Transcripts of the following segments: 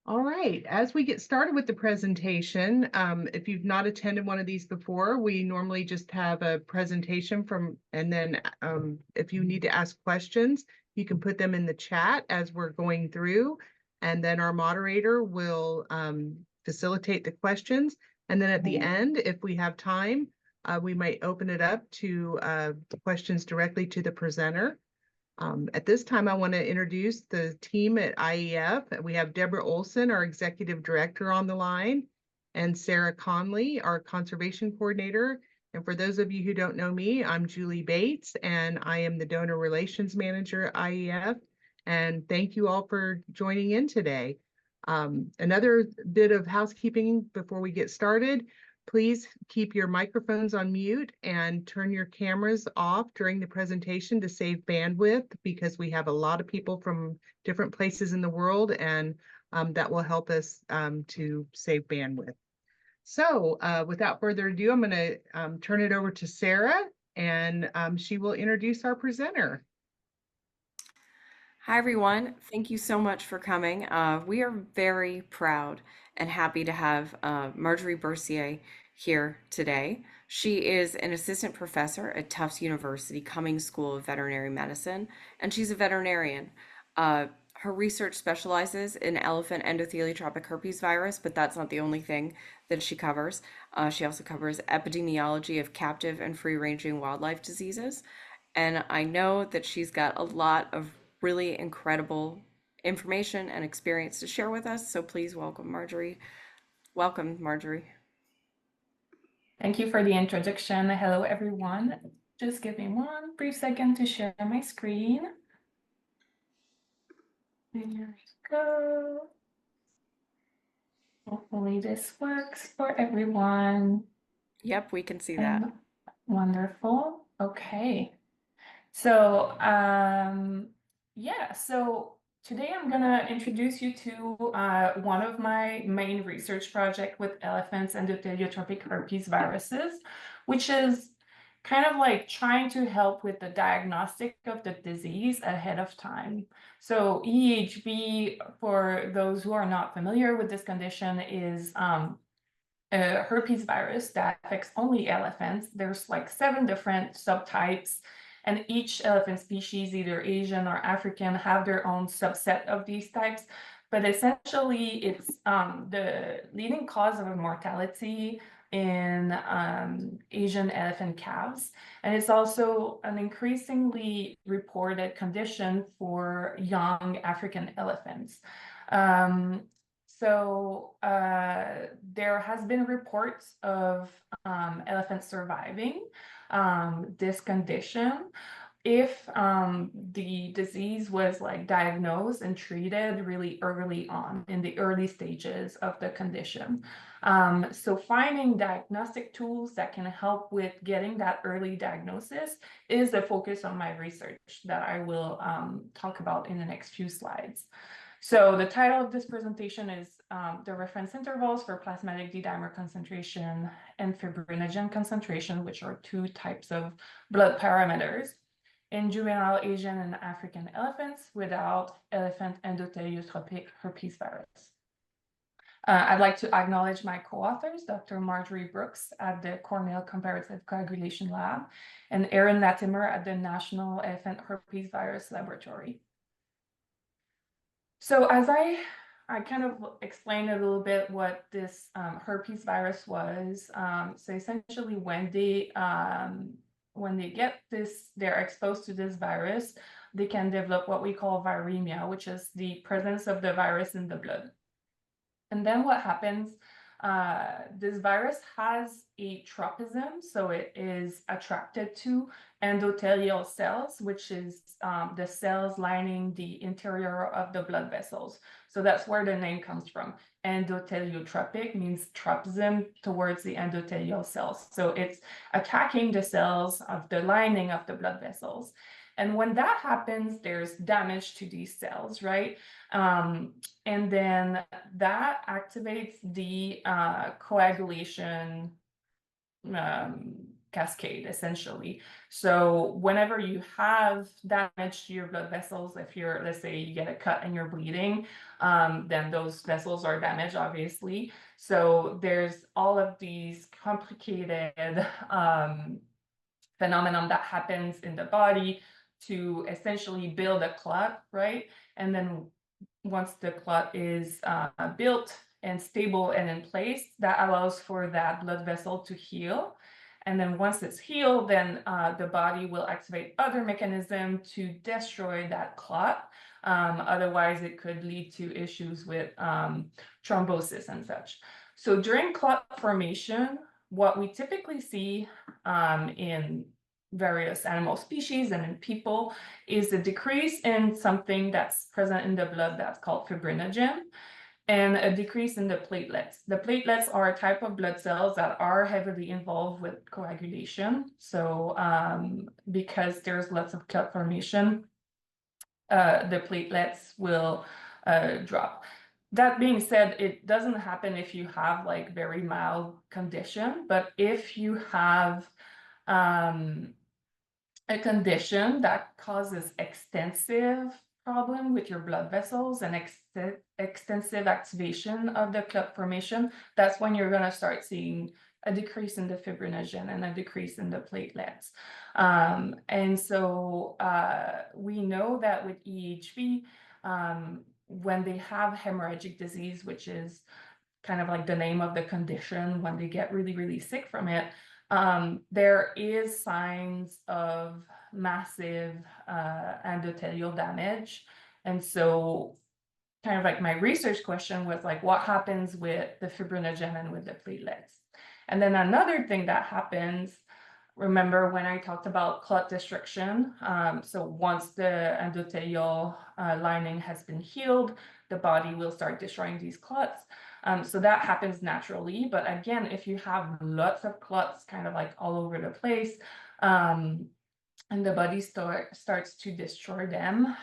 All right, as we get started with the presentation, if you've not attended one of these before, we normally just have a presentation and then if you need to ask questions, you can put them in the chat as we're going through, and then our moderator will facilitate the questions. And then at the end, if we have time, we might open it up to questions directly to the presenter. At this time, I want to introduce the team at IEF. We have Deborah Olson, our Executive Director, on the line, and Sarah Conley, our Conservation Coordinator. And for those of you who don't know me, I'm Julie Bates, and I am the Donor Relations Manager at IEF. And thank you all for joining in today. Another bit of housekeeping before we get started. Please keep your microphones on mute and turn your cameras off during the presentation to save bandwidth, because we have a lot of people from different places in the world, and that will help us to save bandwidth. So without further ado, I'm going to turn it over to Sarah, and she will introduce our presenter. Hi, everyone. Thank you so much for coming. We are very proud and happy to have Marjorie Bercier here today. She is an assistant professor at Tufts University Cummings School of Veterinary Medicine, and she's a veterinarian. Her research specializes in elephant endotheliotropic herpesvirus, but that's not the only thing that she covers. She also covers epidemiology of captive and free-ranging wildlife diseases. And I know that she's got a lot of really incredible information and experience to share with us. So please welcome Marjorie. Welcome, Marjorie. Thank you for the introduction. Hello, everyone. Just give me one brief second to share my screen. There we go. Hopefully this works for everyone. Yep, we can see that. Wonderful. Okay. So, so today I'm gonna introduce you to one of my main research projects with elephants and endotheliotropic herpesviruses, which is kind of like trying to help with the diagnostic of the disease ahead of time. So EEHV, for those who are not familiar with this condition, is a herpes virus that affects only elephants. There's like 7 different subtypes, and each elephant species, either Asian or African, have their own subset of these types. But essentially, it's the leading cause of mortality in Asian elephant calves. And it's also an increasingly reported condition for young African elephants. There has been reports of elephants surviving this condition if the disease was like diagnosed and treated really early on in the early stages of the condition. So finding diagnostic tools that can help with getting that early diagnosis is the focus of my research that I will talk about in the next few slides. So the title of this presentation is the reference intervals for plasmatic D-dimer concentration and fibrinogen concentration, which are 2 types of blood parameters in juvenile Asian and African elephants without elephant endotheliotropic herpesvirus. I'd like to acknowledge my co-authors, Dr. Marjorie Brooks at the Cornell Comparative Coagulation Lab and Erin Latimer at the National Elephant Herpesvirus Laboratory. So as I kind of explained a little bit what this herpes virus was. So essentially, when they get this, they're exposed to this virus, they can develop what we call viremia, which is the presence of the virus in the blood. And then what happens? This virus has a tropism, so it is attracted to endothelial cells, which is the cells lining the interior of the blood vessels. So that's where the name comes from. Endotheliotropic means tropism towards the endothelial cells. So it's attacking the cells of the lining of the blood vessels. And when that happens, there's damage to these cells, right? And then that activates the coagulation cascade, essentially. So whenever you have damage to your blood vessels, if you're, let's say you get a cut and you're bleeding, then those vessels are damaged, obviously. So there's all of these complicated phenomenon that happens in the body to essentially build a clot, right? And then once the clot is built and stable and in place, that allows for that blood vessel to heal. And then once it's healed, then the body will activate other mechanism to destroy that clot. Otherwise, it could lead to issues with thrombosis and such. So during clot formation, what we typically see in various animal species and in people is a decrease in something that's present in the blood that's called fibrinogen, and a decrease in the platelets. The platelets are a type of blood cells that are heavily involved with coagulation. So because there's lots of clot formation, the platelets will drop. That being said, it doesn't happen if you have like very mild condition, but if you have a condition that causes extensive problem with your blood vessels and extensive activation of the clot formation, that's when you're going to start seeing a decrease in the fibrinogen and a decrease in the platelets. And so we know that with EEHV, when they have hemorrhagic disease, which is kind of like the name of the condition, when they get really, really sick from it, there is signs of massive endothelial damage. And so kind of like my research question was like, what happens with the fibrinogen and with the platelets? And then another thing that happens, remember when I talked about clot destruction? So once the endothelial lining has been healed, the body will start destroying these clots. So that happens naturally. But again, if you have lots of clots kind of like all over the place, and the body starts to destroy them,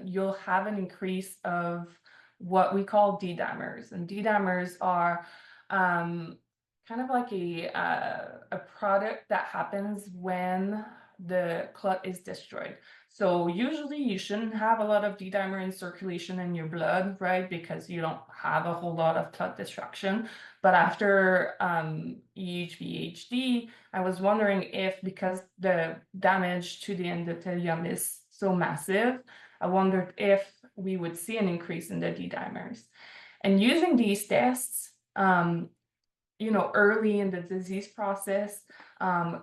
you'll have an increase of what we call D-dimers. And D-dimers are kind of like a product that happens when the clot is destroyed. So usually you shouldn't have a lot of D-dimer in circulation in your blood, right? Because you don't have a whole lot of clot destruction. But after EEHV-HD, I was wondering if, because the damage to the endothelium is so massive, I wondered if we would see an increase in the D-dimers. And using these tests, early in the disease process,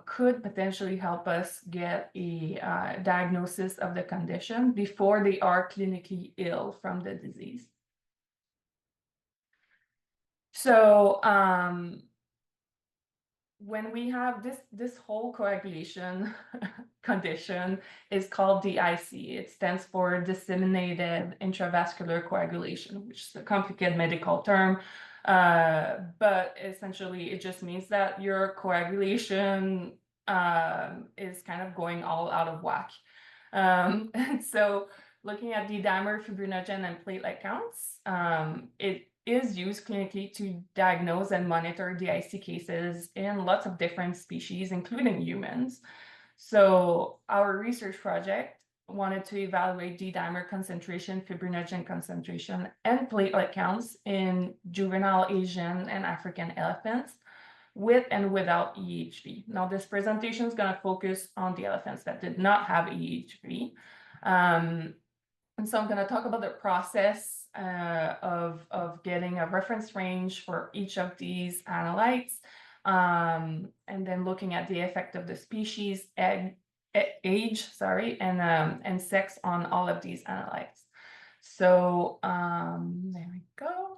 could potentially help us get a diagnosis of the condition before they are clinically ill from the disease. So when we have this whole coagulation condition is called DIC. It stands for disseminated intravascular coagulation, which is a complicated medical term. But essentially, it just means that your coagulation is kind of going all out of whack. And so looking at D-dimer, fibrinogen, and platelet counts, it is used clinically to diagnose and monitor DIC cases in lots of different species, including humans. So our research project wanted to evaluate D-dimer concentration, fibrinogen concentration, and platelet counts in juvenile Asian and African elephants with and without EEHV. Now, this presentation is going to focus on the elephants that did not have EEHV. And so I'm going to talk about the process of getting a reference range for each of these analytes, and then looking at the effect of the species, age, and sex on all of these analytes. So there we go.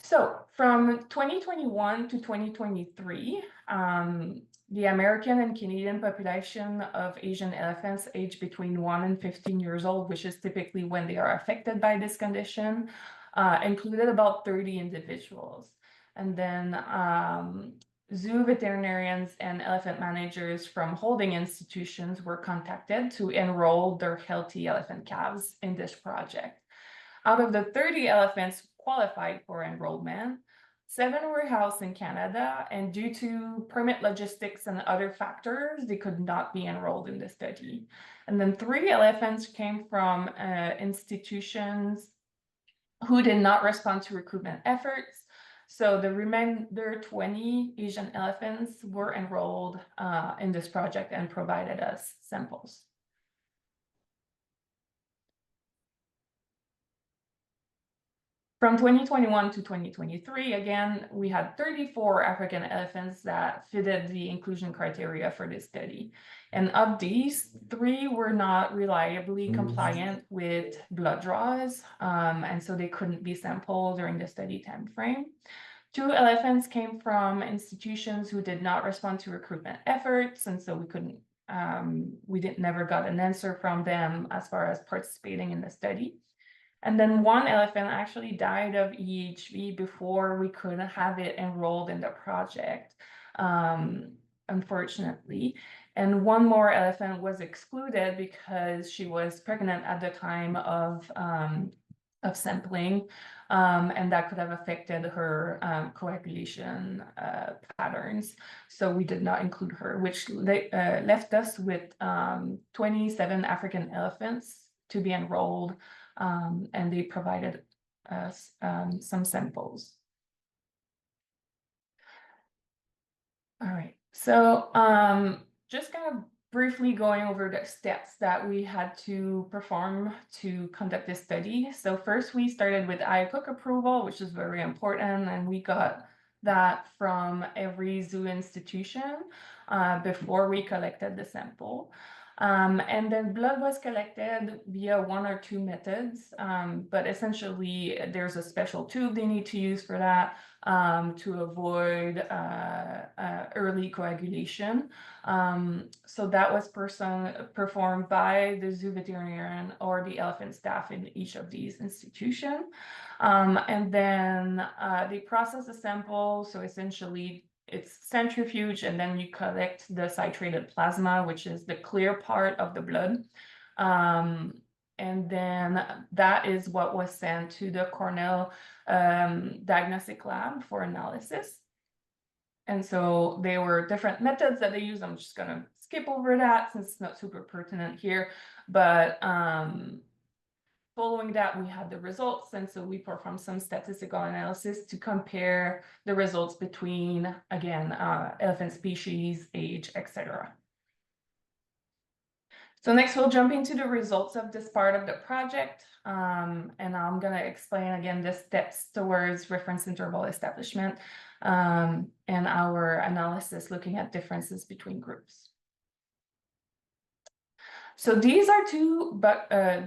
So from 2021 to 2023, the American and Canadian population of Asian elephants aged between 1 and 15 years old, which is typically when they are affected by this condition, included about 30 individuals. And then zoo veterinarians and elephant managers from holding institutions were contacted to enroll their healthy elephant calves in this project. Out of the 30 elephants qualified for enrollment, 7 were housed in Canada, and due to permit logistics and other factors, they could not be enrolled in the study. And then 3 elephants came from institutions who did not respond to recruitment efforts. So the remainder 20 Asian elephants were enrolled in this project and provided us samples. From 2021 to 2023, again, we had 34 African elephants that fitted the inclusion criteria for this study. And of these, 3 were not reliably compliant with blood draws, and so they couldn't be sampled during the study timeframe. 2 elephants came from institutions who did not respond to recruitment efforts, and so we never got an answer from them as far as participating in the study. And then 1 elephant actually died of EEHV before we could have it enrolled in the project, unfortunately. And 1 more elephant was excluded because she was pregnant at the time of sampling, and that could have affected her coagulation patterns. So we did not include her, which left us with 27 African elephants to be enrolled. And they provided us some samples. All right, so just kind of briefly going over the steps that we had to perform to conduct this study. So first we started with IACUC approval, which is very important, and we got that from every zoo institution before we collected the sample. And then blood was collected via 1 or 2 methods, but essentially there's a special tube they need to use for that to avoid early coagulation. So that was performed by the zoo veterinarian or the elephant staff in each of these institutions. And then they process the sample, so essentially it's centrifuge, and then you collect the citrated plasma, which is the clear part of the blood. And then that is what was sent to the Cornell diagnostic lab for analysis. And so there were different methods that they used. I'm just gonna skip over that since it's not super pertinent here, but following that, we had the results, and so we performed some statistical analysis to compare the results between, again, elephant species, age, etc. So next, we'll jump into the results of this part of the project, and I'm going to explain again the steps towards reference interval establishment and our analysis looking at differences between groups. So these are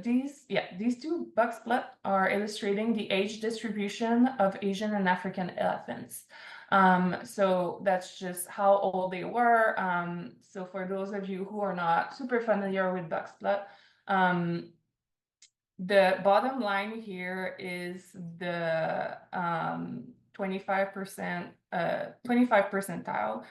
these 2 box plots are illustrating the age distribution of Asian and African elephants. So that's just how old they were. So for those of you who are not super familiar with box plot, the bottom line here is the 25 percentile.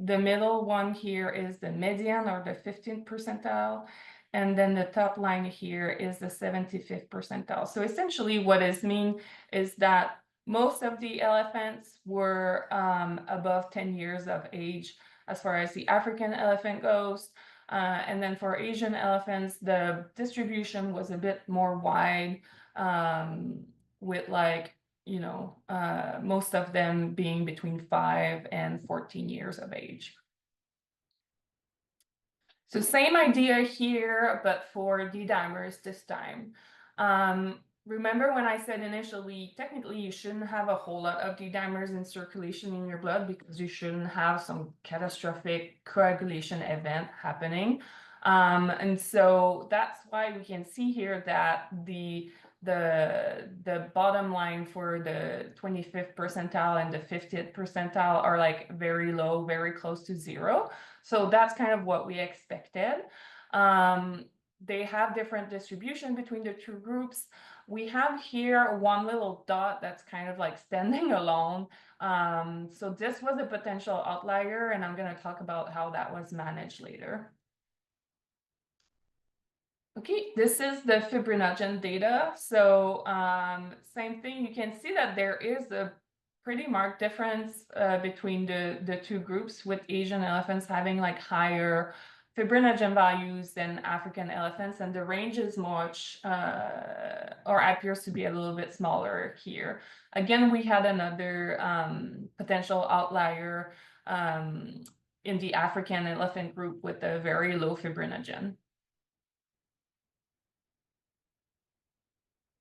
The middle one here is the median or the 15th percentile. And then the top line here is the 75th percentile. So essentially what this means is that most of the elephants were above 10 years of age as far as the African elephant goes. And then for Asian elephants, the distribution was a bit more wide, with most of them being between 5 and 14 years of age. So same idea here, but for D-dimers this time. Remember when I said initially, technically you shouldn't have a whole lot of D-dimers in circulation in your blood because you shouldn't have some catastrophic coagulation event happening. And so that's why we can see here that the bottom line for the 25th percentile and the 50th percentile are like very low, very close to 0. So that's kind of what we expected. They have different distribution between the 2 groups. We have here 1 little dot that's kind of like standing alone. So this was a potential outlier, and I'm going to talk about how that was managed later. Okay, this is the fibrinogen data. So same thing, you can see that there is a pretty marked difference between the two groups, with Asian elephants having like higher fibrinogen values than African elephants, and the range is much or appears to be a little bit smaller here. Again, we had another potential outlier in the African elephant group with a very low fibrinogen.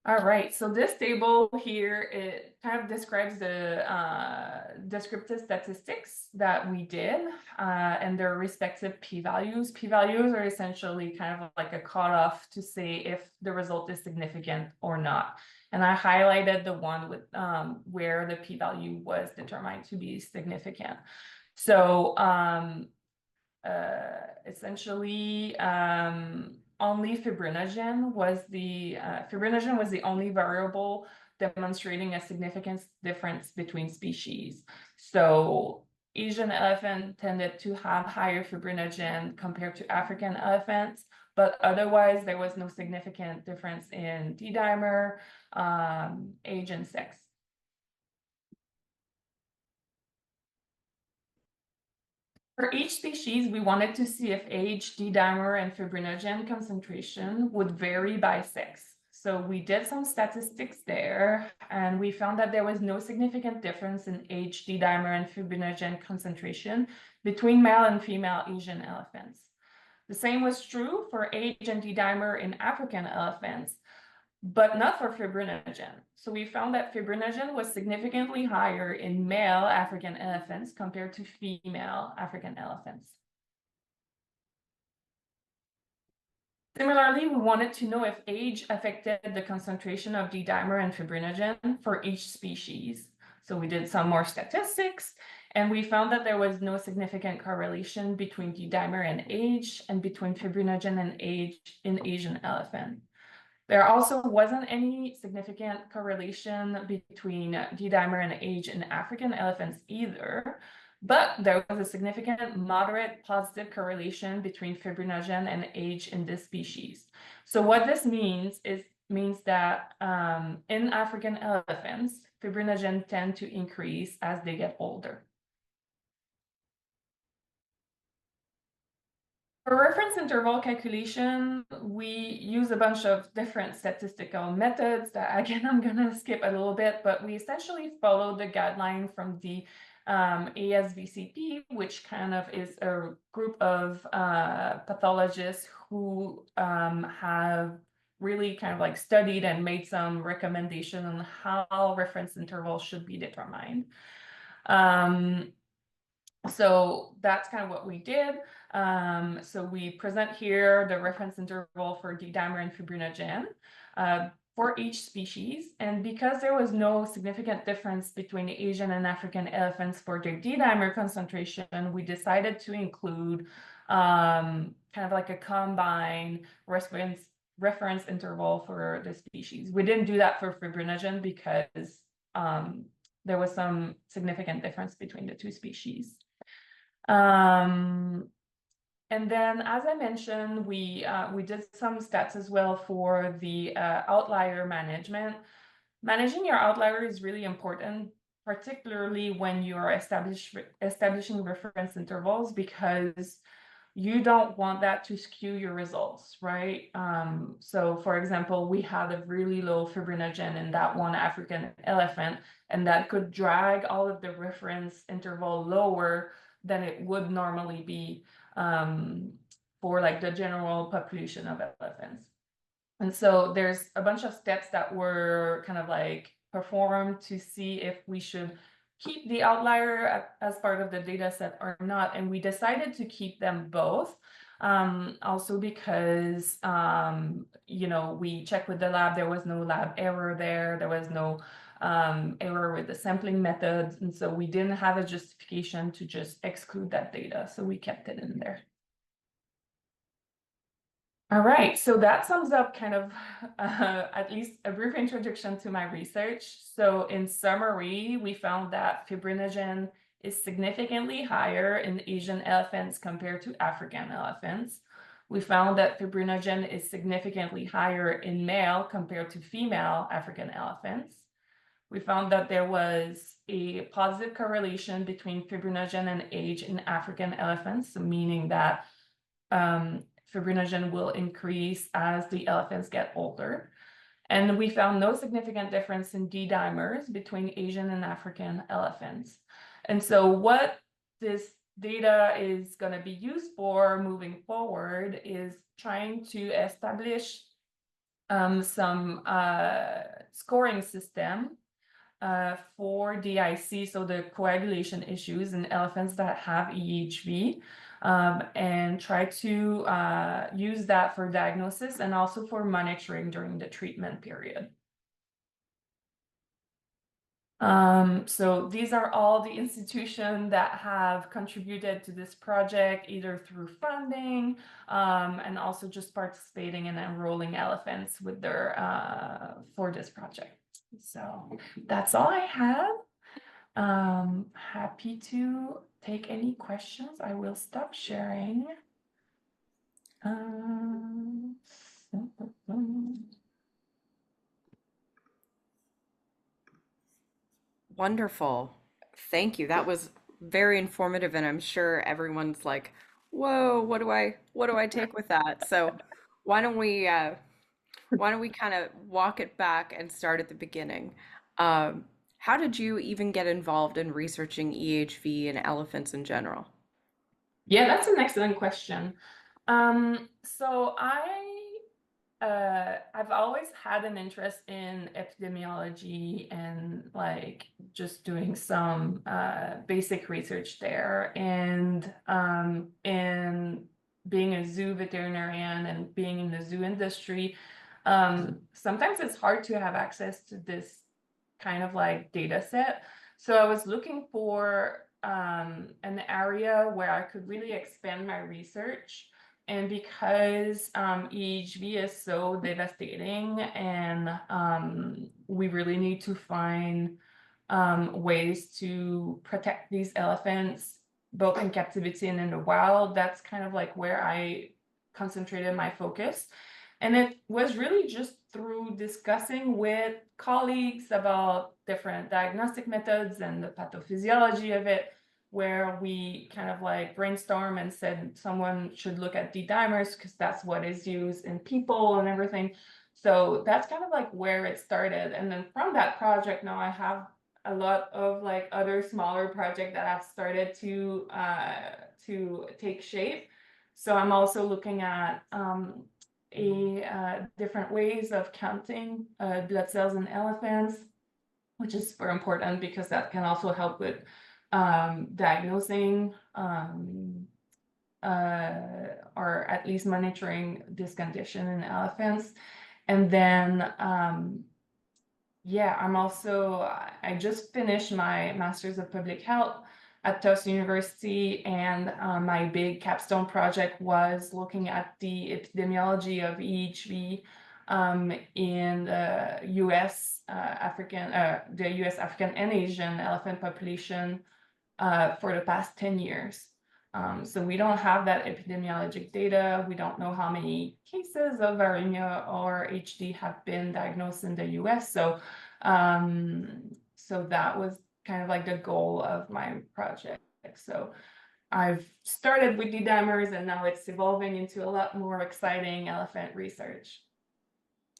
All right, so this table here, it kind of describes the descriptive statistics that we did and their respective p-values. P-values are essentially kind of like a cutoff to say if the result is significant or not. And I highlighted the one with where the p-value was determined to be significant. So essentially, only fibrinogen was the only variable demonstrating a significant difference between species. So Asian elephant tended to have higher fibrinogen compared to African elephants, but otherwise there was no significant difference in D-dimer, age, and sex. For each species, we wanted to see if age, D-dimer, and fibrinogen concentration would vary by sex. So we did some statistics there, and we found that there was no significant difference in age, D-dimer, and fibrinogen concentration between male and female Asian elephants. The same was true for age and D-dimer in African elephants, but not for fibrinogen. So we found that fibrinogen was significantly higher in male African elephants compared to female African elephants. Similarly, we wanted to know if age affected the concentration of D-dimer and fibrinogen for each species. So we did some more statistics, and we found that there was no significant correlation between D-dimer and age, and between fibrinogen and age in Asian elephant. There also wasn't any significant correlation between D-dimer and age in African elephants either, but there was a significant moderate positive correlation between fibrinogen and age in this species. So what this means that in African elephants, fibrinogen tend to increase as they get older. For reference interval calculation, we use a bunch of different statistical methods that, again, I'm going to skip a little bit, but we essentially follow the guideline from the ASVCP, which kind of is a group of pathologists who have really kind of like studied and made some recommendation on how reference intervals should be determined. So that's kind of what we did. So we present here the reference interval for D-dimer and fibrinogen for each species. And because there was no significant difference between Asian and African elephants for their D-dimer concentration, we decided to include kind of like a combined reference interval for the species. We didn't do that for fibrinogen because there was some significant difference between the two species. And then, as I mentioned, we did some stats as well for the outlier management. Managing your outlier is really important, particularly when you are establishing reference intervals, because you don't want that to skew your results, right? So for example, we had a really low fibrinogen in that one African elephant, and that could drag all of the reference interval lower than it would normally be for like the general population of elephants. And so there's a bunch of steps that were kind of like performed to see if we should keep the outlier as part of the data set or not. And we decided to keep them both. Also because, you know, we checked with the lab, there was no lab error there. There was no error with the sampling methods. And so we didn't have a justification to just exclude that data. So we kept it in there. All right, so that sums up kind of at least a brief introduction to my research. So in summary, we found that fibrinogen is significantly higher in Asian elephants compared to African elephants. We found that fibrinogen is significantly higher in male compared to female African elephants. we found that there was a positive correlation between fibrinogen and age in African elephants, meaning that fibrinogen will increase as the elephants get older. And we found no significant difference in D dimers between Asian and African elephants. And so what this data is going to be used for moving forward is trying to establish some scoring system for DIC, so the coagulation issues in elephants that have EEHV, and try to use that for diagnosis and also for monitoring during the treatment period. So these are all the institutions that have contributed to this project, either through funding and also just participating and enrolling elephants with their for this project. So that's all I have. Happy to take any questions. I will stop sharing. Wonderful. Thank you. That was very informative, and I'm sure everyone's like, "Whoa, what do I take with that?" So why don't we kind of walk it back and start at the beginning? How did you even get involved in researching EHV and elephants in general? Yeah, that's an excellent question. So I've always had an interest in epidemiology and like just doing some basic research there. And being a zoo veterinarian and being in the zoo industry, sometimes it's hard to have access to this kind of like data set. So I was looking for an area where I could really expand my research. And because EHV is so devastating and we really need to find ways to protect these elephants, both in captivity and in the wild, that's kind of like where I concentrated my focus. And it was really just through discussing with colleagues about different diagnostic methods and the pathophysiology of it, where we kind of like brainstorm and said someone should look at D-dimers because that's what is used in people and everything. So that's kind of like where it started. And then from that project, now I have a lot of like other smaller projects that have started to take shape. So I'm also looking at different ways of counting blood cells in elephants, which is super important because that can also help with diagnosing or at least monitoring this condition in elephants. And then yeah, I just finished my Master's of Public Health at Tufts University, and my big capstone project was looking at the epidemiology of EHV in the U.S. African and Asian elephant population for the past 10 years. So we don't have that epidemiologic data. We don't know how many cases of viremia or HD have been diagnosed in the US. So that was kind of like the goal of my project. So I've started with D-dimers and now it's evolving into a lot more exciting elephant research.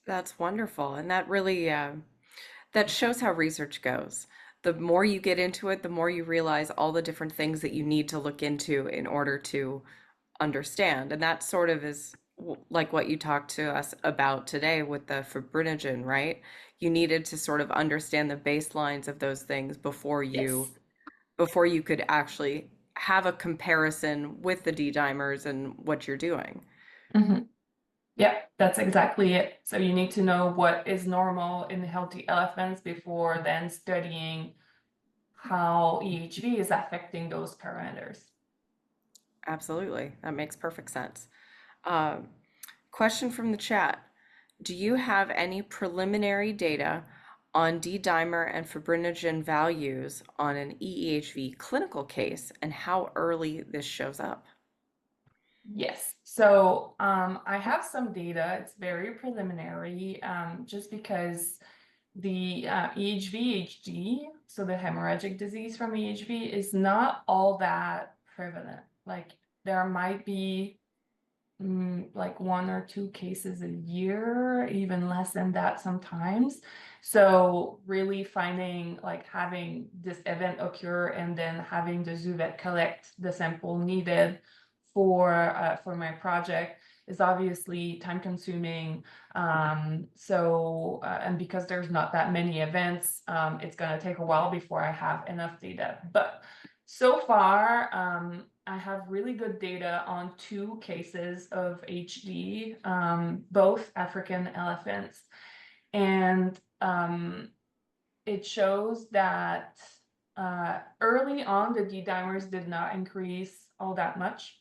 That's wonderful, and that really that shows how research goes. The more you get into it, the more you realize all the different things that you need to look into in order to understand. And that sort of is like what you talked to us about today with the fibrinogen, right? You needed to sort of understand the baselines of those things Yes. before you could actually have a comparison with the D dimers and what you're doing. Mm-hmm. Yeah, that's exactly it. So you need to know what is normal in healthy elephants before then studying how EHV is affecting those parameters. Absolutely. That makes perfect sense. Um, Question from the chat. Do you have any preliminary data on D-dimer and fibrinogen values on an EEHV clinical case and how early this shows up? Yes. So I have some data. It's very preliminary, just because the EHV-HD, so the hemorrhagic disease from EHV, is not all that prevalent. Like there might be like 1 or 2 cases a year, even less than that sometimes. So really finding like having this event occur and then having the zoo vet collect the sample needed for my project is obviously time consuming. And because there's not that many events, it's going to take a while before I have enough data. But so far, I have really good data on 2 cases of HD, both African elephants. And it shows that early on, the D-dimers did not increase all that much.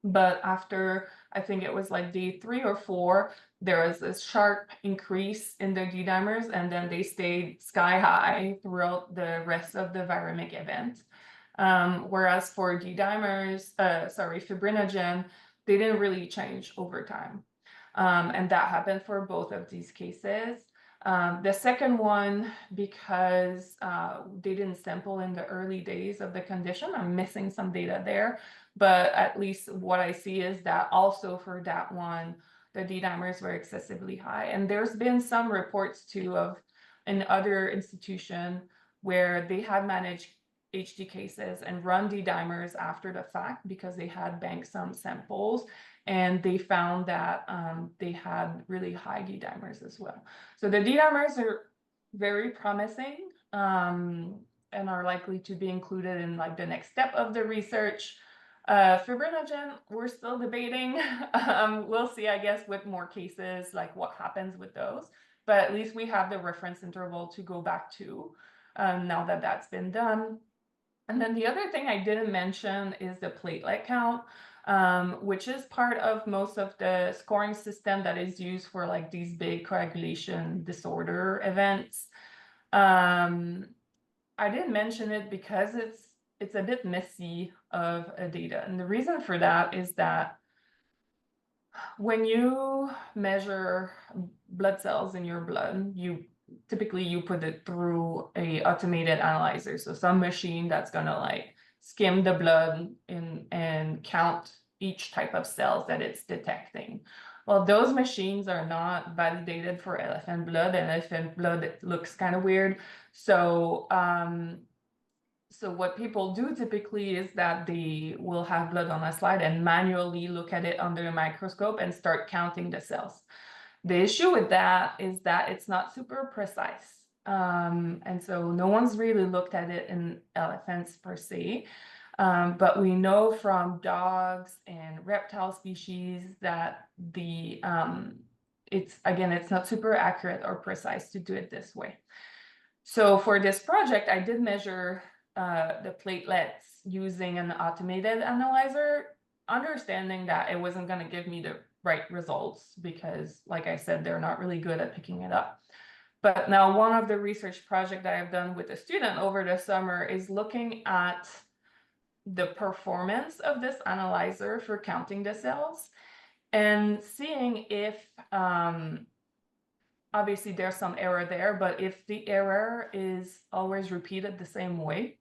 But after, I think it was like day 3 or 4, there was this sharp increase in the D-dimers, and then they stayed sky high throughout the rest of the viremic event. Whereas for fibrinogen, they didn't really change over time. And that happened for both of these cases. The second one, because they didn't sample in the early days of the condition, I'm missing some data there. But at least what I see is that also for that one, the D-dimers were excessively high. And there's been some reports too of in other institution where they had managed HD cases and run D-dimers after the fact because they had banked some samples, and they found that they had really high D-dimers as well. So the D-dimers are very promising and are likely to be included in like the next step of the research. Fibrinogen, we're still debating. We'll see, I guess, with more cases, like what happens with those. But at least we have the reference interval to go back to now that that's been done. And then the other thing I didn't mention is the platelet count, which is part of most of the scoring system that is used for like these big coagulation disorder events. I didn't mention it because it's a bit messy of a data. And the reason for that is that when you measure blood cells in your blood, typically you put it through a automated analyzer. So some machine that's gonna like skim the blood and count each type of cells that it's detecting. Well, those machines are not validated for elephant blood, and elephant blood looks kind of weird. So so what people do typically is that they will have blood on a slide and manually look at it under a microscope and start counting the cells. The issue with that is that it's not super precise. And so no one's really looked at it in elephants per se. But we know from dogs and reptile species that it's not super accurate or precise to do it this way. So for this project, I did measure the platelets using an automated analyzer, understanding that it wasn't going to give me the right results because, like I said, they're not really good at picking it up. But now one of the research projects that I've done with a student over the summer is looking at the performance of this analyzer for counting the cells and seeing if obviously there's some error there, but if the error is always repeated the same way,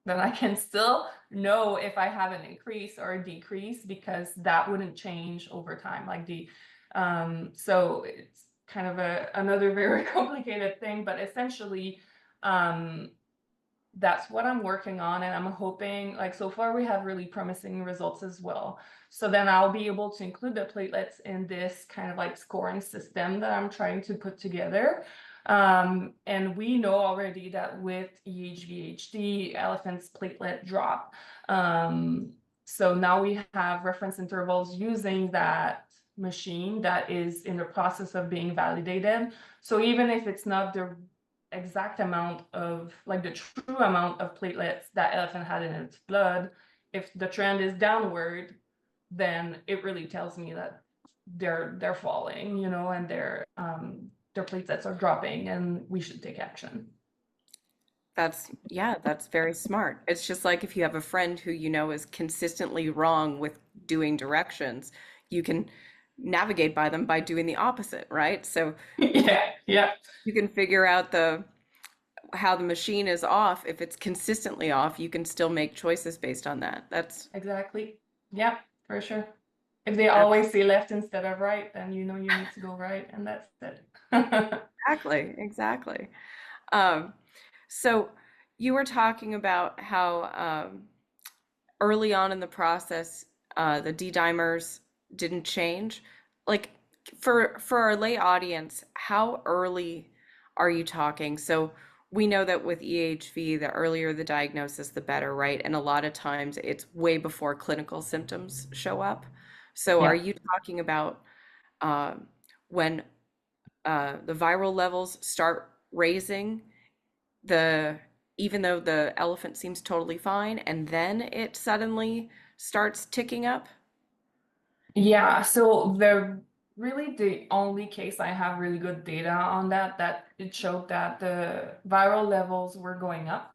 then I can still know if I have an increase or a decrease, because that wouldn't change over time. Like so it's kind of another very complicated thing, but essentially that's what I'm working on, and I'm hoping, like, so far we have really promising results as well. So then I'll be able to include the platelets in this kind of like scoring system that I'm trying to put together. And we know already that with EHV-HD, elephants platelet drop. So now we have reference intervals using that machine that is in the process of being validated. So even if it's not the exact amount of, like, the true amount of platelets that elephant had in its blood, if the trend is downward, then it really tells me that they're falling, you know, and their platelets are dropping, and we should take action. That's very smart. It's just like if you have a friend who you know is consistently wrong with doing directions, you can navigate by them by doing the opposite, right? So Yeah, yeah, you can figure out how the machine is off. If it's consistently off, you can still make choices based on that. That's exactly. Yeah, for sure. If they always say left instead of right, then you know you need to go right, and that's it. exactly. Um, so you were talking about how early on in the process, the D-dimers didn't change. Like for our lay audience, how early are you talking? So we know that with EHV, the earlier the diagnosis, the better, right? And a lot of times it's way before clinical symptoms show up. So are Yeah. you talking about uh, when the viral levels start raising, the even though the elephant seems totally fine, and then it suddenly starts ticking up? Yeah, so the only case I have really good data on that it showed that the viral levels were going up,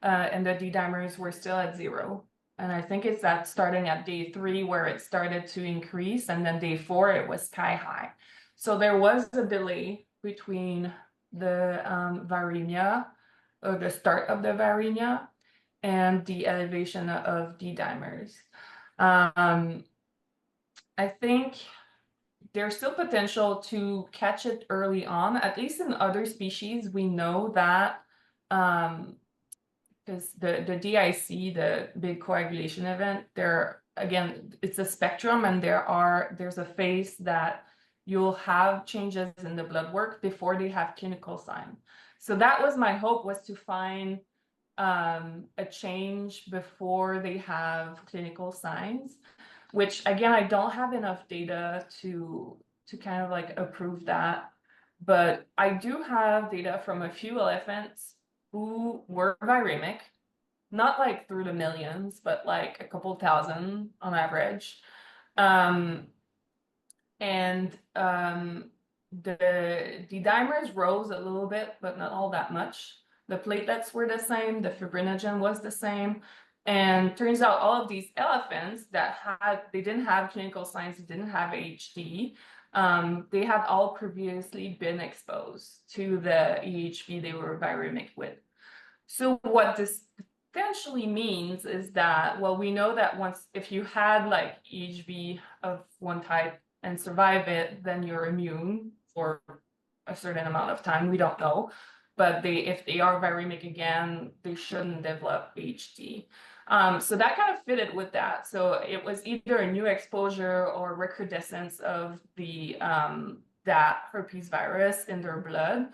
and the D-dimers were still at 0. And I think it's that starting at day 3 where it started to increase, and then day 4 it was sky high. So there was a delay between the viremia, or the start of the viremia, and the elevation of D-dimers. Um, I think there's still potential to catch it early on. At least in other species, we know that because the DIC, the big coagulation event, there again, it's a spectrum, and there's a phase that you'll have changes in the blood work before they have clinical sign. So that was my hope, was to find a change before they have clinical signs, which again, I don't have enough data to kind of like approve that. But I do have data from a few elephants who were viremic, not like through the millions, but like a couple thousand on average. Um, and the dimers rose a little bit, but not all that much. The platelets were the same, the fibrinogen was the same. And turns out all of these elephants they didn't have clinical signs, they didn't have HD. They had all previously been exposed to the EHV they were viremic with. So what this potentially means is that, well, we know that if you had like EHV of one type and survive it, then you're immune for a certain amount of time. We don't know. But if they are viremic again, they shouldn't develop HD. So that kind of fitted with that. So it was either a new exposure or recrudescence of that herpes virus in their blood.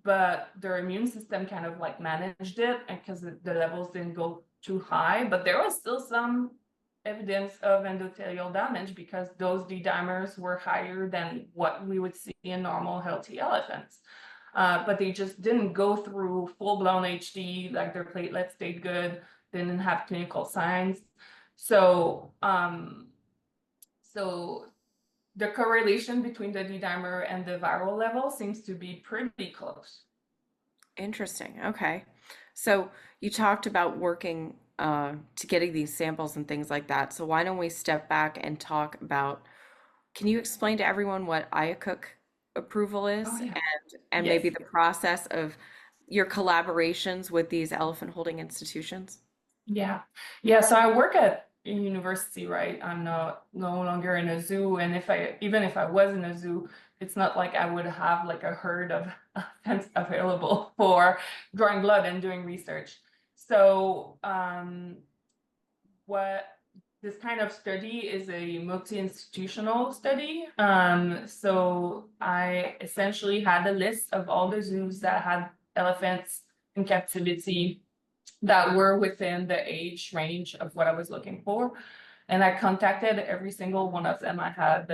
But their immune system kind of like managed it, because the levels didn't go too high, but there was still some evidence of endothelial damage because those D-dimers were higher than what we would see in normal healthy elephants. But they just didn't go through full-blown HD, like their platelets stayed good, they didn't have clinical signs. So the correlation between the D-dimer and the viral level seems to be pretty close. Interesting. Okay. So you talked about working to getting these samples and things like that. So why don't we step back and talk about, can you explain to everyone what IACUC approval is, Oh, yeah. and Yes. maybe the process of your collaborations with these elephant holding institutions? Yeah. Yeah. So I work at a university, right? I'm no longer in a zoo. And even if I was in a zoo, it's not like I would have like a herd of elephants available for drawing blood and doing research. So what this kind of study is a multi-institutional study. So I essentially had a list of all the zoos that had elephants in captivity that were within the age range of what I was looking for. And I contacted every single one of them. I had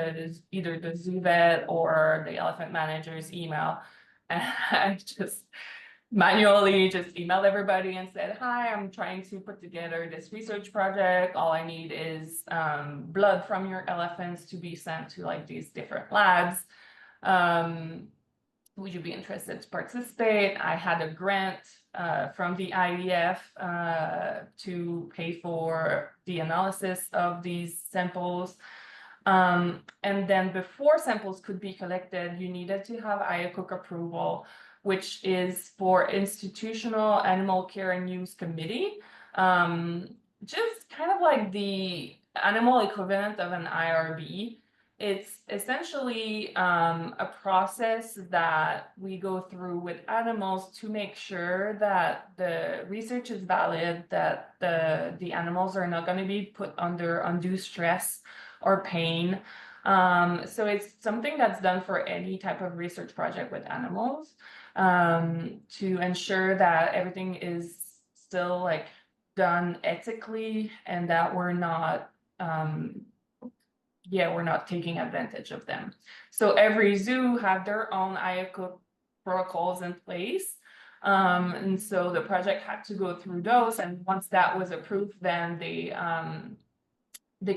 either the zoo vet or the elephant manager's email. And I just manually just emailed everybody and said, hi, I'm trying to put together this research project. All I need is blood from your elephants to be sent to like these different labs. Would you be interested to participate? I had a grant from the IEF to pay for the analysis of these samples. And then before samples could be collected, you needed to have IACUC approval, which is for Institutional Animal Care and Use Committee. Just kind of like the animal equivalent of an IRB. It's essentially a process that we go through with animals to make sure that the research is valid, that the animals are not going to be put under undue stress or pain. So it's something that's done for any type of research project with animals, to ensure that everything is still like done ethically and that we're not taking advantage of them. So every zoo have their own IACUC protocols in place. And so the project had to go through those, and once that was approved, then they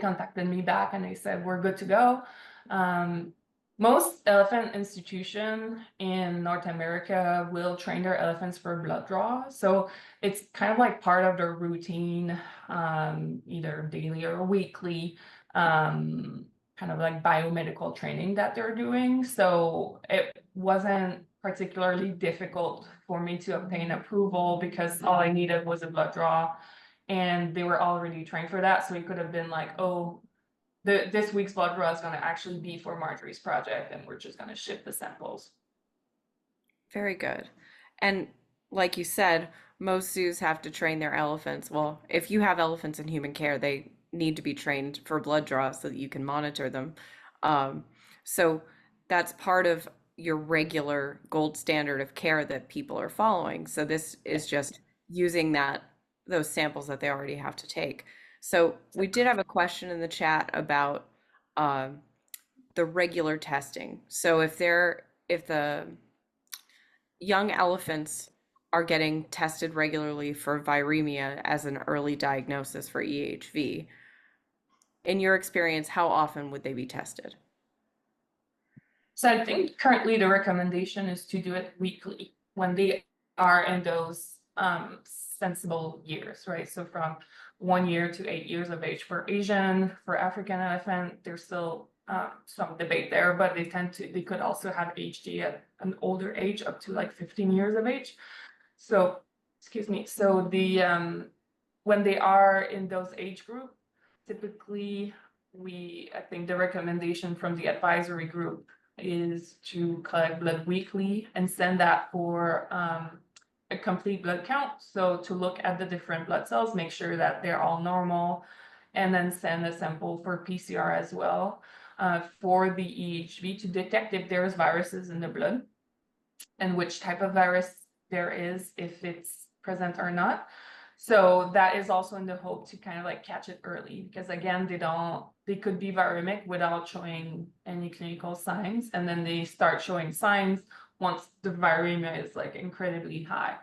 contacted me back and they said, we're good to go. Most elephant institutions in North America will train their elephants for blood draw. So it's kind of like part of their routine, either daily or weekly, kind of like biomedical training that they're doing. So it wasn't particularly difficult for me to obtain approval because all I needed was a blood draw. And they were already trained for that. So it could have been like, oh, this week's blood draw is going to actually be for Marjorie's project, and we're just going to ship the samples. Very good. And like you said, most zoos have to train their elephants. Well, if you have elephants in human care, they need to be trained for blood draws so that you can monitor them. Um, so that's part of your regular gold standard of care that people are following. So this is just using those samples that they already have to take. So we did have a question in the chat about um, the regular testing. So if the young elephants are getting tested regularly for viremia as an early diagnosis for EEHV, in your experience, how often would they be tested? So I think currently the recommendation is to do it weekly when they are in those sensible years, right? So from 1 year to 8 years of age for Asian, for African elephant, there's still some debate there, but they could also have HD at an older age, up to like 15 years of age. So, excuse me. So when they are in those age group, typically I think the recommendation from the advisory group is to collect blood weekly and send that for a complete blood count. So to look at the different blood cells, make sure that they're all normal, and then send a sample for PCR as well, for the EHV to detect if there's viruses in the blood and which type of virus there is, if it's present or not. So that is also in the hope to kind of like catch it early, because again, they could be viremic without showing any clinical signs, and then they start showing signs once the viremia is like incredibly high.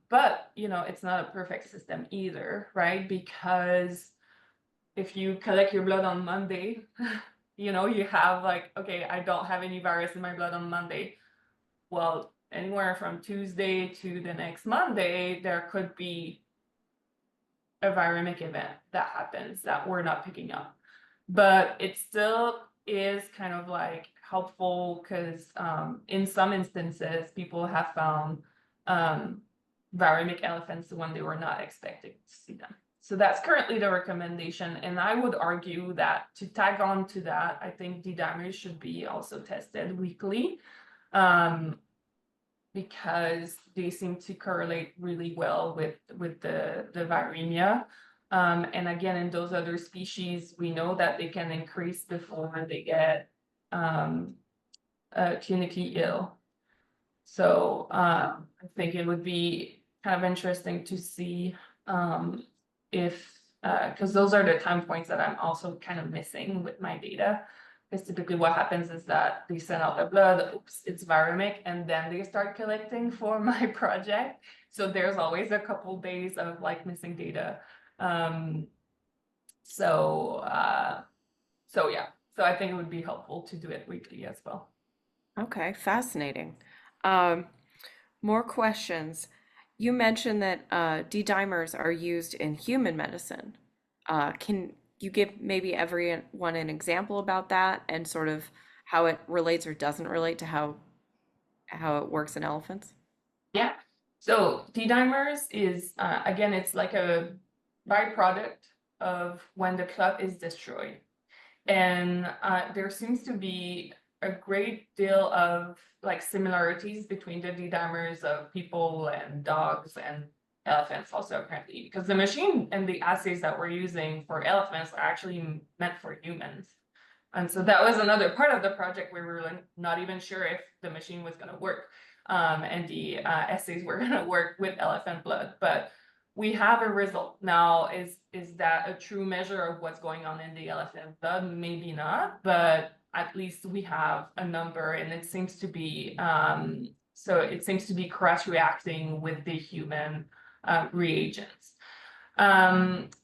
But it's not a perfect system either, right? Because if you collect your blood on Monday, you have like, okay, I don't have any virus in my blood on Monday. Well, anywhere from Tuesday to the next Monday, there could be a viremic event that happens that we're not picking up. But it still is kind of like helpful because in some instances, people have found viremic elephants when they were not expecting to see them. So that's currently the recommendation. And I would argue that to tag on to that, I think D-dimers should be also tested weekly, because they seem to correlate really well with the viremia. And again, in those other species, we know that they can increase before they get clinically ill. So I think it would be kind of interesting to see if, because those are the time points that I'm also kind of missing with my data. Because typically what happens is that they send out the blood, oops, it's viremic, and then they start collecting for my project. So there's always a couple days of like missing data. So yeah, so I think it would be helpful to do it weekly as well. Okay, fascinating. More questions. You mentioned that D-dimers are used in human medicine. you give maybe everyone an example about that and sort of how it relates or doesn't relate to how it works in elephants? Yeah. So D-dimers is, again, it's like a byproduct of when the clot is destroyed. And there seems to be a great deal of like similarities between the D-dimers of people and dogs and elephants also apparently, because the machine and the assays that we're using for elephants are actually meant for humans. And so that was another part of the project where we were not even sure if the machine was going to work, and the assays were going to work with elephant blood. But we have a result now. Is that a true measure of what's going on in the elephant blood? Maybe not, but at least we have a number, and it seems to be cross-reacting with the human reagents.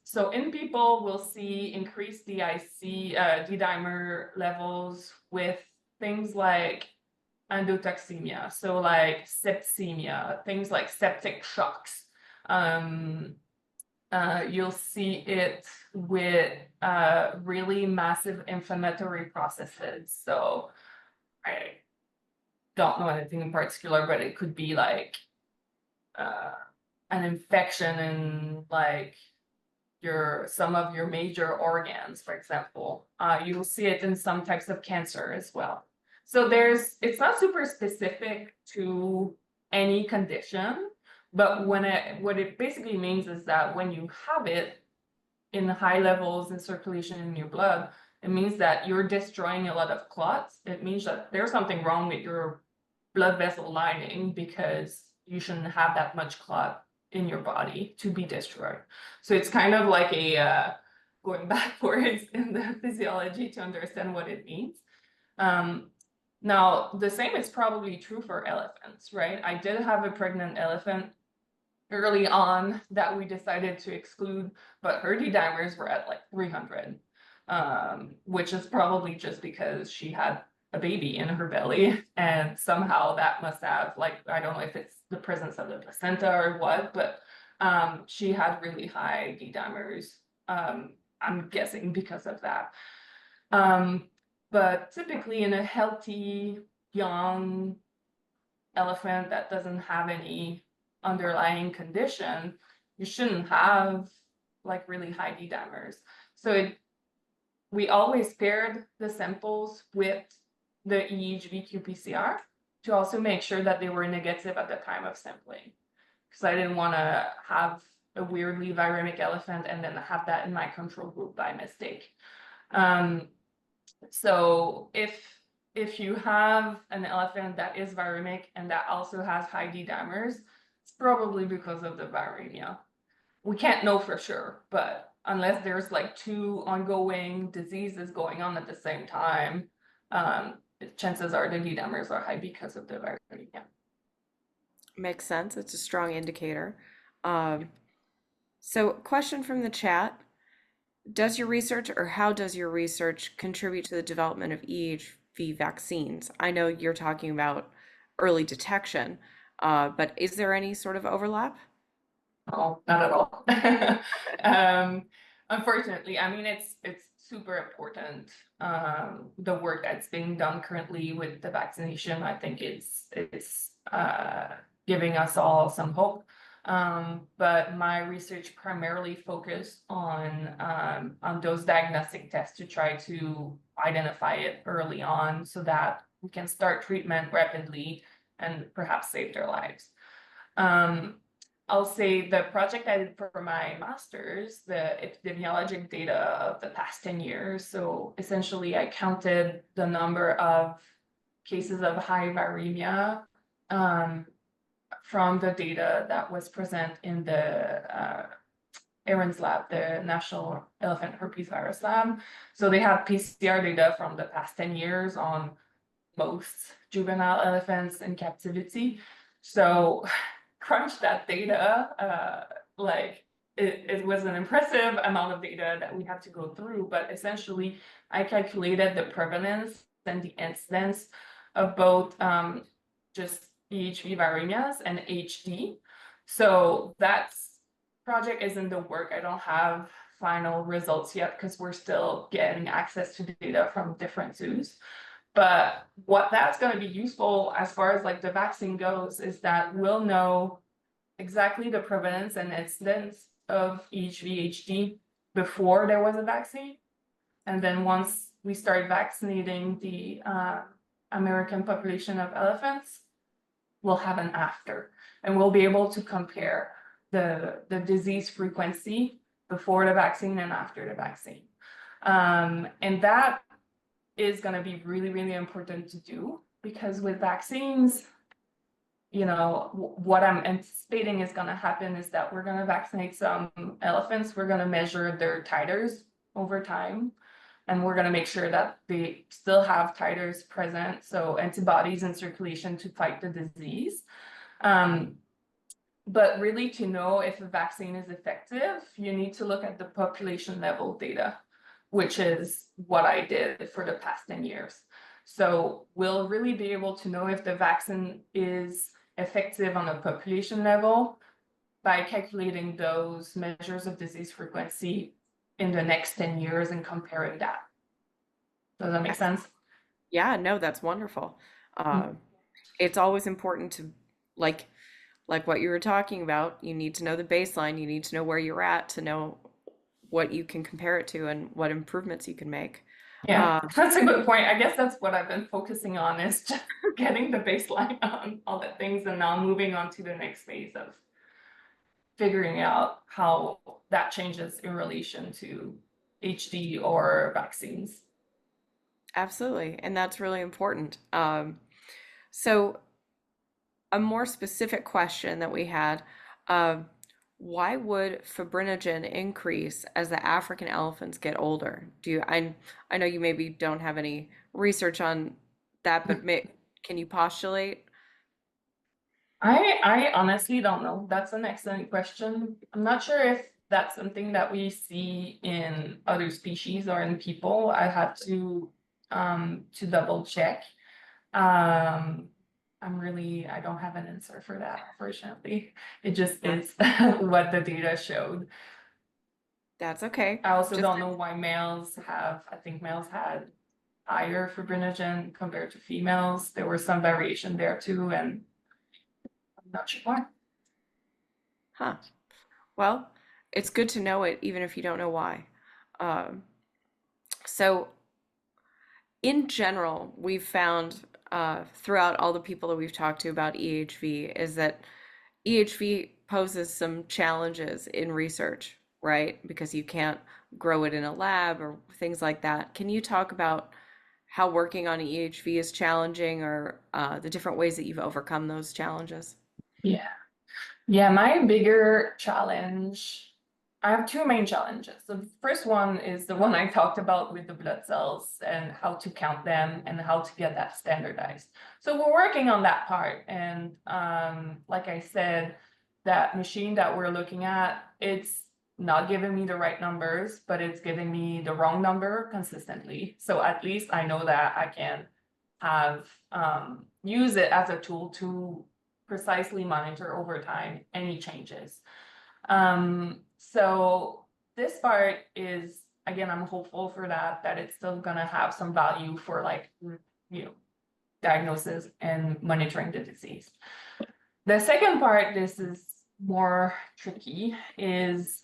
So in people, we'll see increased D-dimer levels with things like endotoxemia, so like septicemia, things like septic shocks. You'll see it with really massive inflammatory processes. So I don't know anything in particular, but it could be like an infection in like some of your major organs, for example. You will see it in some types of cancer as well. So it's not super specific to any condition, but what it basically means is that when you have it in high levels in circulation in your blood, it means that you're destroying a lot of clots. It means that there's something wrong with your blood vessel lining, because you shouldn't have that much clot in your body to be destroyed. So it's kind of like a going backwards in the physiology to understand what it means. Now, the same is probably true for elephants, right? I did have a pregnant elephant early on that we decided to exclude, but her D-dimers were at like 300, which is probably just because she had a baby in her belly, and somehow that must have, like, I don't know if it's the presence of the placenta or what, but she had really high D-dimers. I'm guessing because of that. But typically in a healthy young elephant that doesn't have any underlying condition, you shouldn't have like really high D-dimers. So we always paired the samples with the EEHV qPCR to also make sure that they were negative at the time of sampling, because I didn't want to have a weirdly viremic elephant and then have that in my control group by mistake. So if you have an elephant that is viremic and that also has high D-dimers, it's probably because of the viremia. We can't know for sure, but unless there's like two ongoing diseases going on at the same time, chances are the D-dimers are high because of the viremia. Makes sense. It's a strong indicator. So, question from the chat. Does your research, or how does your research contribute to the development of EEHV vaccines? I know you're talking about early detection, but is there any sort of overlap? Oh, not at all. Unfortunately, I mean, it's super important. The work that's being done currently with the vaccination, I think it's giving us all some hope. But my research primarily focused on those diagnostic tests to try to identify it early on so that we can start treatment rapidly and perhaps save their lives. I'll say the project I did for my master's, the epidemiologic data of the past 10 years. So essentially, I counted the number of cases of high viremia from the data that was present in the Aaron's lab, the National Elephant Herpesvirus lab. So they have PCR data from the past 10 years on most juvenile elephants in captivity. So crunch that data, it was an impressive amount of data that we had to go through, but essentially I calculated the prevalence and the incidence of both just EHV viremias and HD. So that project is in the work. I don't have final results yet because we're still getting access to data from different zoos. But what that's going to be useful as far as like the vaccine goes is that we'll know exactly the prevalence and incidence of EEHV before there was a vaccine. And then once we start vaccinating the American population of elephants, we'll have an after. And we'll be able to compare the disease frequency before the vaccine and after the vaccine. And that is going to be really, really important to do, because with vaccines, you know, what I'm anticipating is going to happen is that we're going to vaccinate some elephants. We're going to measure their titers over time, and we're going to make sure that they still have titers present, so antibodies in circulation to fight the disease. But really, to know if a vaccine is effective, you need to look at the population level data, which is what I did for the past 10 years. So we'll really be able to know if the vaccine is effective on a population level by calculating those measures of disease frequency in the next 10 years and comparing that. Does that make sense? Yeah, no, that's wonderful. It's always important to, like what you were talking about, you need to know the baseline, you need to know where you're at to know what you can compare it to and what improvements you can make. Yeah, that's a good point. I guess that's what I've been focusing on, is just getting the baseline on all the things, and now moving on to the next phase of figuring out how that changes in relation to HD or vaccines. Absolutely, and that's really important. So a more specific question that we had, why would fibrinogen increase as the African elephants get older? I know you maybe don't have any research on that, but can you postulate? I honestly don't know. That's an excellent question. I'm not sure if that's something that we see in other species or in people. I had to double check. I don't have an answer for that, unfortunately. It just is what the data showed. That's okay. I also don't know why I think males had higher fibrinogen compared to females. There was some variation there too, and I'm not sure why. Huh. Well, it's good to know it, even if you don't know why. So in general, we've found throughout all the people that we've talked to about EHV is that EHV poses some challenges in research, right? Because you can't grow it in a lab or things like that. Can you talk about how working on EHV is challenging, or the different ways that you've overcome those challenges? Yeah, my bigger challenge, I have two main challenges. The first one is the one I talked about with the blood cells and how to count them and how to get that standardized. So we're working on that part. And like I said, that machine that we're looking at, it's not giving me the right numbers, but it's giving me the wrong number consistently. So at least I know that I can have use it as a tool to precisely monitor over time any changes. So this part is, again, I'm hopeful for that it's still gonna have some value for, like, you know, diagnosis and monitoring the disease. The second part, this is more tricky, is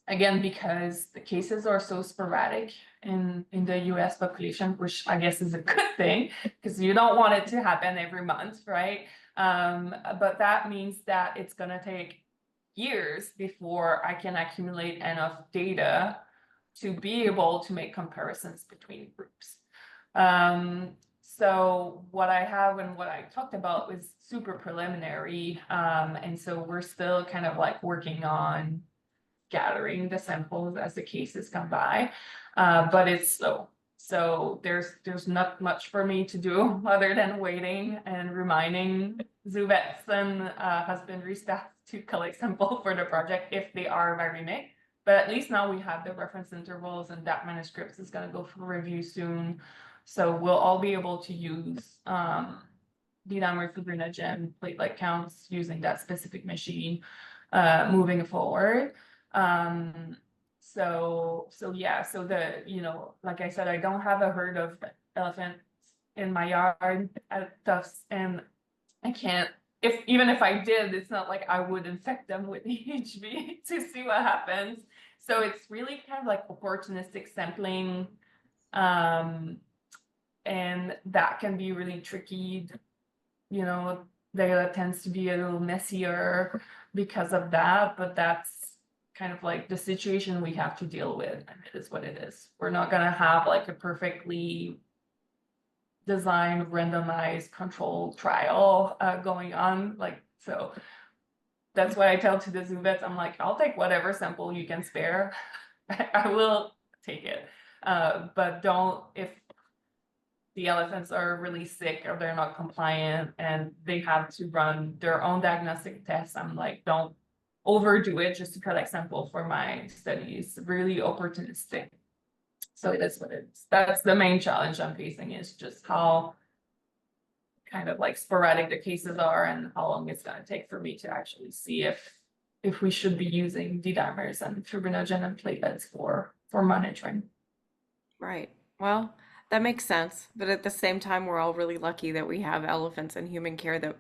again, because the cases are so sporadic in the US population, which I guess is a good thing, because you don't want it to happen every month, right? But that means that it's gonna take years before I can accumulate enough data to be able to make comparisons between groups. So what I have and what I talked about was super preliminary. And so we're still kind of like working on gathering the samples as the cases come by, but it's slow. So there's not much for me to do other than waiting and reminding zoo vets and husbandry staff to collect samples for the project if they are viremic. But at least now we have the reference intervals, and that manuscript is going to go for review soon. So we'll all be able to use D-dimer fibrinogen platelet counts using that specific machine moving forward. So yeah, so the, you know, like I said, I don't have a herd of elephants in my yard at Tufts, and I can't, even if I did, it's not like I would infect them with EEHV to see what happens. So it's really kind of like opportunistic sampling. And that can be really tricky. You know, data tends to be a little messier because of that, but that's kind of like the situation we have to deal with, and it is what it is. We're not gonna have like a perfectly designed randomized controlled trial going on, like, so that's why I tell to the zoo vets, I'm like, I'll take whatever sample you can spare. I will take it, but don't, if the elephants are really sick or they're not compliant and they have to run their own diagnostic tests, I'm like, don't overdo it just to collect sample for my studies. Really opportunistic. So it is what it is. That's the main challenge I'm facing, is just how kind of like sporadic the cases are and how long it's going to take for me to actually see if we should be using D-dimers and fibrinogen and platelets for monitoring. Right. Well, that makes sense. But at the same time, we're all really lucky that we have elephants in human care that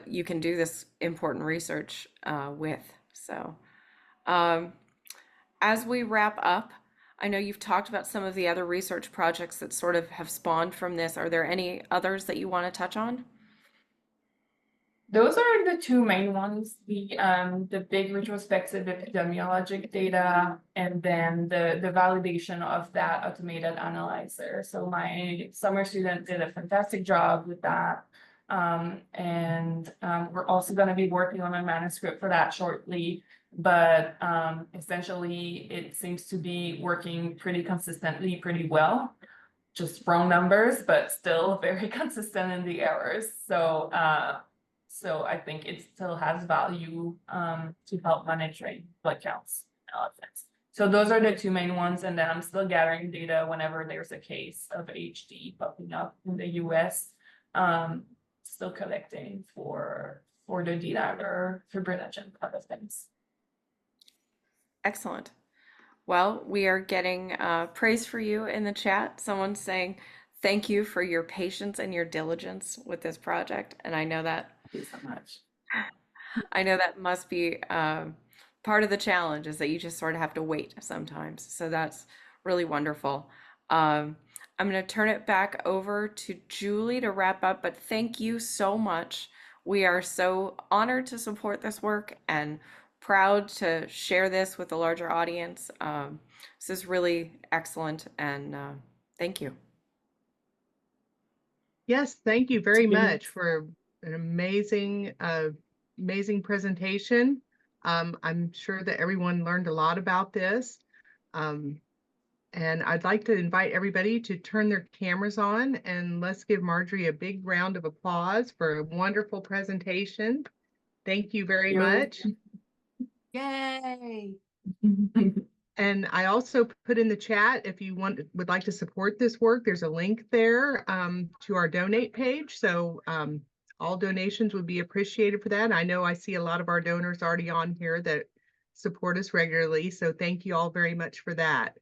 you can do this important research with. So, as we wrap up, I know you've talked about some of the other research projects that sort of have spawned from this. Are there any others that you want to touch on? Those are the two main ones, the big retrospective epidemiologic data, and then the validation of that automated analyzer. So my summer student did a fantastic job with that. And we're also going to be working on a manuscript for that shortly, but essentially it seems to be working pretty consistently, pretty well. Just wrong numbers, but still very consistent in the errors. So I think it still has value to help monitoring blood counts in elephants. So those are the two main ones, and then I'm still gathering data whenever there's a case of HD popping up in the US. Still collecting for the D-dimer fibrinogen part of things. Excellent. Well, we are getting praise for you in the chat. Someone's saying, thank you for your patience and your diligence with this project. And I know that Thank you so much. I know that must be part of the challenge, is that you just sort of have to wait sometimes. So that's really wonderful. I'm going to turn it back over to Julie to wrap up, but thank you so much. We are so honored to support this work and proud to share this with a larger audience. This is really excellent, and thank you. Yes, thank you very much for an amazing, amazing presentation. I'm sure that everyone learned a lot about this. And I'd like to invite everybody to turn their cameras on, and let's give Marjorie a big round of applause for a wonderful presentation. Thank you very much. Yay! And I also put in the chat, if you would like to support this work, there's a link there to our donate page. So all donations would be appreciated for that. And I know I see a lot of our donors already on here that support us regularly. So thank you all very much for that.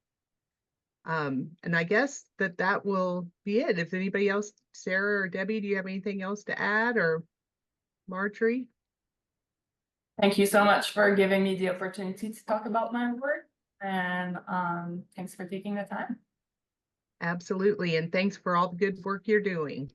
And I guess that will be it. If anybody else, Sarah or Debbie, do you have anything else to add, or Marjorie? Thank you so much for giving me the opportunity to talk about my work, and thanks for taking the time. Absolutely. And thanks for all the good work you're doing.